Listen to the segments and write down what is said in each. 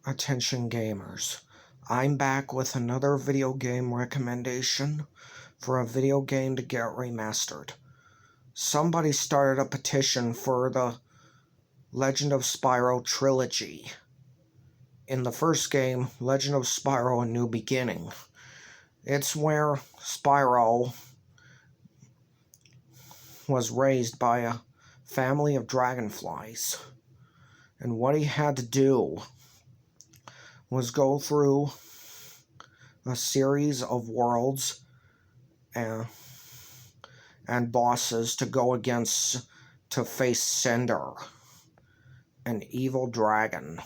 Attention gamers, I'm back with another video game recommendation for a video game to get remastered. Somebody started a petition for the Legend of Spyro trilogy. In the first game, Legend of Spyro: A New Beginning, it's where Spyro was raised by a family of dragonflies, and what he had to do was go through a series of worlds and bosses to face Cinder, an evil dragon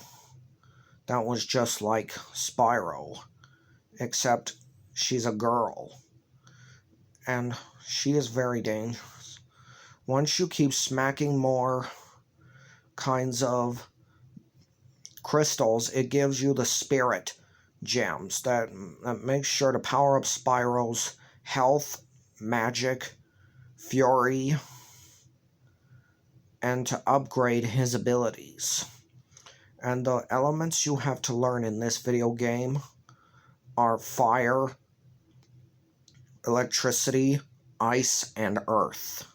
that was just like Spyro, except she's a girl, and she is very dangerous. Once you keep smacking more kinds of crystals, it gives you the spirit gems that makes sure to power up Spyro's health, magic, fury, and to upgrade his abilities. And the elements you have to learn in this video game are fire, electricity, ice, and earth.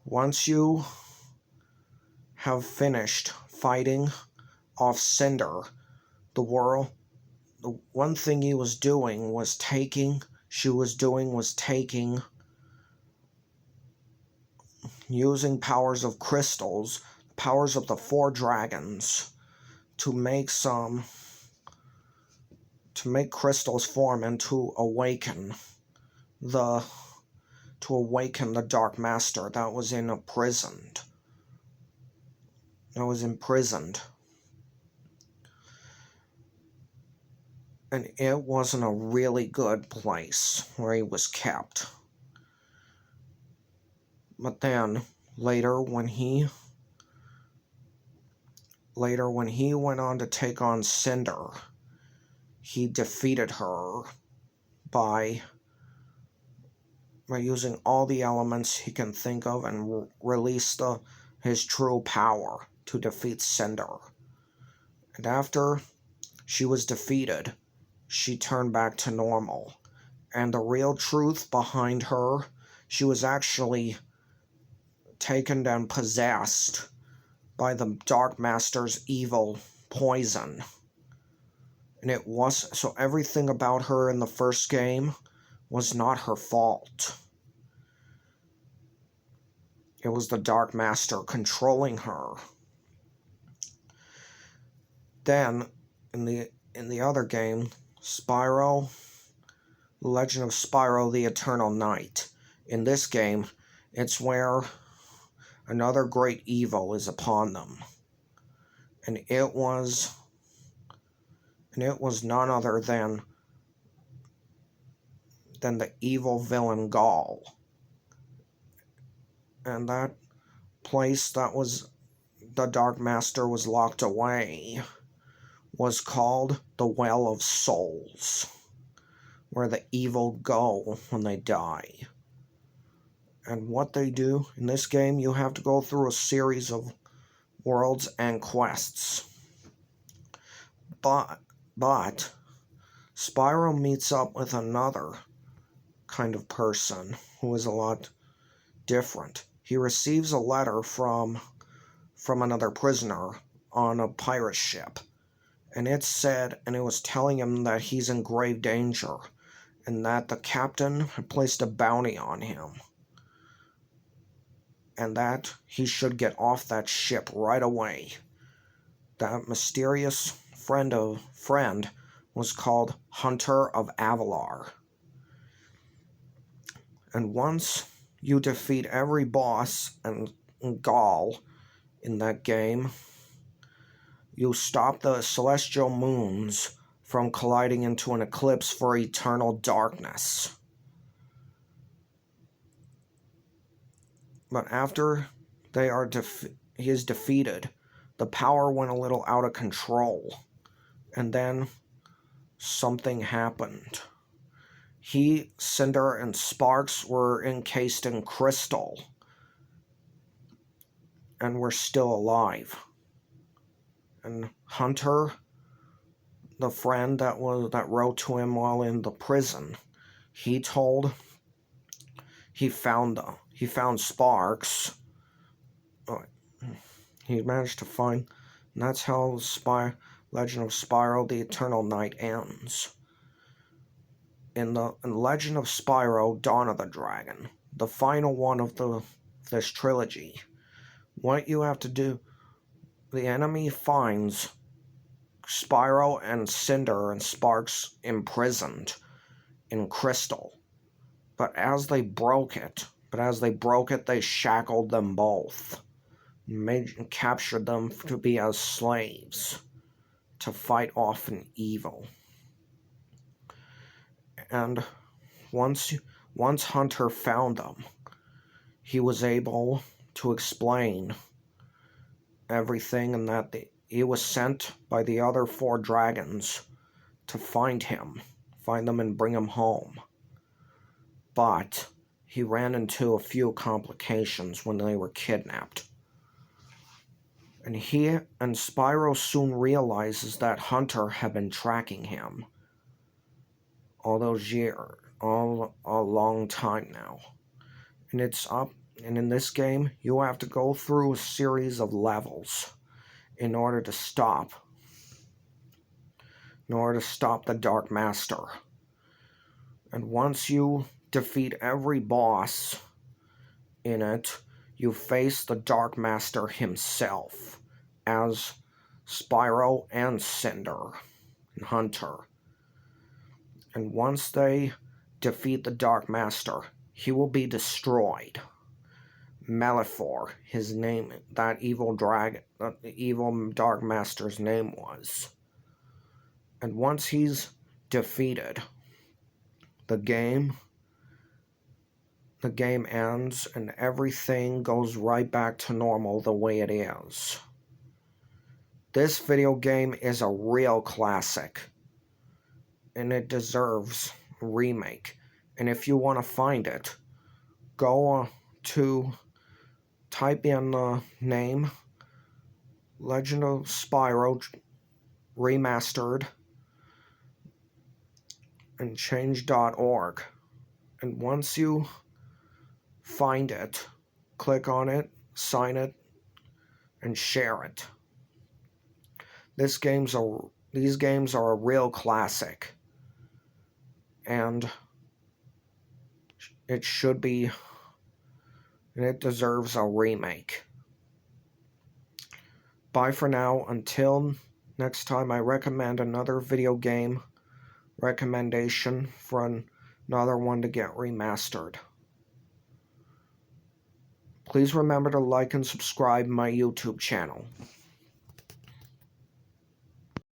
Once you have finished fighting off Cinder, the one thing she was doing was taking using powers of crystals, powers of the four dragons, to make crystals form and to awaken the Dark Master that was imprisoned. And it wasn't a really good place where he was kept. But then, later when he went on to take on Cinder, he defeated her by using all the elements he can think of and release his true power to defeat Cinder. And after she was defeated, she turned back to normal. And the real truth behind her, she was actually taken and possessed by the Dark Master's evil poison. And so everything about her in the first game was not her fault. It was the Dark Master controlling her. Then, in the other game, Spyro, The Legend of Spyro: The Eternal Night. In this game, it's where another great evil is upon them. And it was none other than the evil villain Gaul. And that place that was the Dark Master was locked away was called the Well of Souls, where the evil go when they die. And what they do in this game, you have to go through a series of worlds and quests. But Spyro meets up with another kind of person who is a lot different. He receives a letter from another prisoner on a pirate ship, and it was telling him that he's in grave danger and that the captain had placed a bounty on him and that he should get off that ship right away. That mysterious friend was called Hunter of Avalar. And once you defeat every boss and Gaul in that game, you stop the celestial moons from colliding into an eclipse for eternal darkness. But after he is defeated, the power went a little out of control, and then something happened. Cinder, and Sparks were encased in crystal and were still alive. And Hunter, the friend that wrote to him while in the prison, he found Sparks. Oh, he managed to find, and that's how Legend of Spyro: The Eternal Night ends. In Legend of Spyro: Dawn of the Dragon, the final one of this trilogy, what you have to do, the enemy finds Spyro and Cinder and Sparks imprisoned in crystal. But as they broke it, they shackled them both, captured them to be as slaves, to fight off an evil. And once Hunter found them, he was able to explain everything, and that he was sent by the other 4 dragons to find them and bring him home. But he ran into a few complications when they were kidnapped. And Spyro soon realizes that Hunter had been tracking him all those years, all a long time now. And in this game, you have to go through a series of levels in order to stop the Dark Master. And once you defeat every boss in it, you face the Dark Master himself as Spyro and Cinder and Hunter. And once they defeat the Dark Master, he will be destroyed. Malefor, his name, that evil dragon, the evil Dark Master's name was. And once he's defeated, the game ends and everything goes right back to normal the way it is. This video game is a real classic, and it deserves a remake. And if you want to find it, go to type in the name Legend of Spyro Remastered and change.org. And once you find it, click on it, sign it, and share it. These games are a real classic, and it deserves a remake. Bye for now. Until next time, I recommend another video game recommendation for another one to get remastered. Please remember to like and subscribe my YouTube channel.